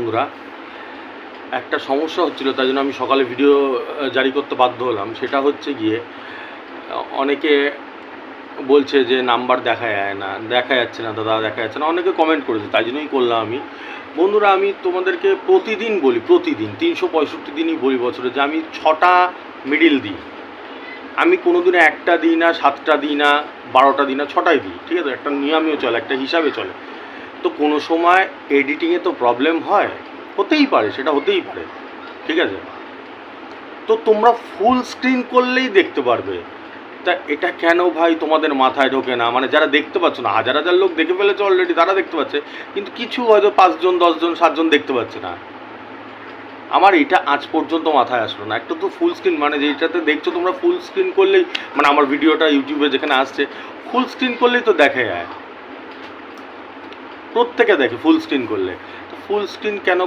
বন্ধুরা, একটা সমস্যা হচ্ছিল, তাই জন্য আমি সকালে ভিডিও জারি করতে বাধ্য হলাম। সেটা হচ্ছে গিয়ে অনেকে বলছে যে নাম্বার দেখা যাচ্ছে না দাদা, দেখা যাচ্ছে না, অনেকে কমেন্ট করেছে, তাই জন্যই করলাম আমি। বন্ধুরা, আমি তোমাদেরকে প্রতিদিন বলি, প্রতিদিন 365 দিনই বলি বছরে, যে আমি 6টা মিডিল দিই। আমি কোনো দিনে 1টা দিই না, 7টা দিই না, 12টা দিই না, 6টাই দিই, ঠিক আছে? একটা নিয়মেও চলে, একটা হিসাবে চলে। তো কোনো সময় এডিটিংয়ে তো প্রবলেম হয়, হতেই পারে, সেটা হতেই পারে, ঠিক আছে? তো তোমরা ফুল স্ক্রিন করলেই দেখতে পারবে। তা এটা কেন ভাই তোমাদের মাথায় ঢোকে না? মানে যারা দেখতে পাচ্ছ না, হাজার হাজার লোক দেখে ফেলেছে অলরেডি, তারা দেখতে পাচ্ছে, কিন্তু কিছু হয়তো 5 জন 10 জন 7 জন দেখতে পাচ্ছে না। আমার এটা আজ পর্যন্ত মাথায় আসলো না। একটা তো ফুল স্ক্রিন, মানে যেটাতে দেখছো তোমরা, ফুল স্ক্রিন করলেই, মানে আমার ভিডিওটা ইউটিউবে যেখানে আসছে, ফুল স্ক্রিন করলেই তো দেখা যায়, প্রত্যেকে দেখে ফুল স্ক্রিন করলে। তো ফুল স্ক্রিন কেন,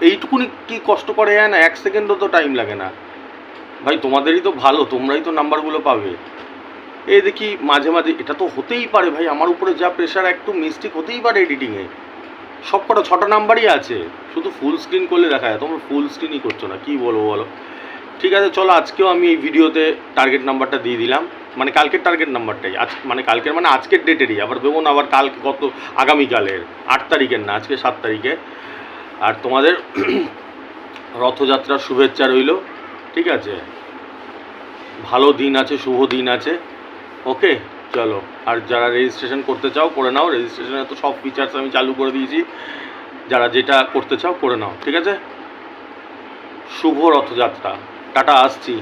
এইটুকুনি কি কষ্ট করে যায় না? 1 সেকেন্ডও তো টাইম লাগে না ভাই। তোমাদেরই তো ভালো, তোমরাই তো নাম্বারগুলো পাবে। এই দেখি মাঝে মাঝে, এটা তো হতেই পারে ভাই, আমার উপরে যা প্রেশার, একটু মিস্টেক হতেই পারে এডিটিংয়ে। সব কটা 6টা নাম্বারই আছে, শুধু ফুল স্ক্রিন করলে দেখা যায়, তোমরা ফুল স্ক্রিনই করছো না, কী বলবো বলো? ঠিক আছে, চলো আজকেও আমি এই ভিডিওতে টার্গেট নাম্বারটা দিয়ে দিলাম, মানে কালকের টার্গেট নাম্বারটাই, আজ মানে কালকের মানে আজকের ডেটেরই, আবার দেবো না আবার কালকে, কত আগামীকালের 8 তারিখের না, আজকে 7 তারিখে। আর তোমাদের রথযাত্রার শুভেচ্ছা রইল, ঠিক আছে? ভালো দিন আছে, শুভ দিন আছে, ওকে? চলো, আর যারা রেজিস্ট্রেশন করতে চাও করে নাও, রেজিস্ট্রেশনে তো সব ফিচার্স আমি চালু করে দিয়েছি, যারা যেটা করতে চাও করে নাও, ঠিক আছে? শুভ রথযাত্রা, টাটা, আসছি।